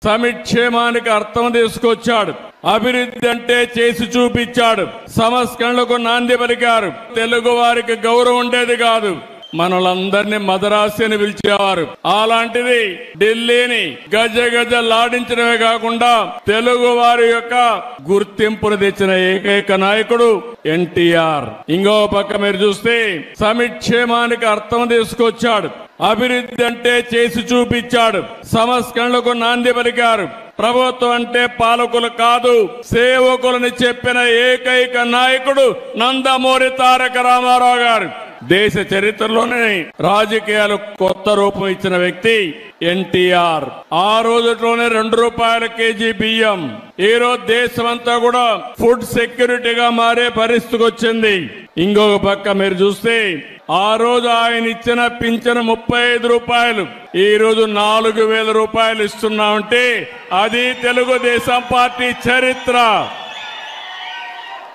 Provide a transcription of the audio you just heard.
సమిక్షేమానికి అర్థం తీసుకొచ్చాడు. అభివృద్ధి అంటే చేసి చూపించాడు. సంస్కరణలకు నాంది పలికారు. తెలుగు వారికి గౌరవం ఉండేది కాదు, మనలందరినీ మదరాసి అని పిలిచేవారు. అలాంటిది ఢిల్లీని గజ గజలాడించడమే కాకుండా తెలుగు వారి యొక్క గుర్తింపును తెచ్చిన ఏకైక నాయకుడు ఎన్టీఆర్. ఇంకో పక్క మీరు చూస్తే సమిక్షేమానికి అర్థం తీసుకొచ్చాడు. అభివృద్ధి అంటే చేసి చూపించాడు. సంస్కరణలకు నాంది పలికారు. ప్రభుత్వం అంటే పాలకులు కాదు, సేవకులని చెప్పిన ఏకైక నాయకుడు నందమూరి తారక రామారావు గారు. దేశ చరిత్రలోనే రాజకీయాలు కొత్త రూపం ఇచ్చిన వ్యక్తి ఎన్టీఆర్. ఆ రోజులోనే ₹2 కేజీ బియ్యం. ఈ రోజు దేశమంతా కూడా ఫుడ్ సెక్యూరిటీగా మారే పరిస్థితికి వచ్చింది. ఇంకొక పక్క మీరు చూస్తే ఆ రోజు ఆయన ఇచ్చిన పింఛను ₹35, ఈ రోజు ₹4,000 ఇస్తున్నామంటే అది తెలుగుదేశం పార్టీ చరిత్ర.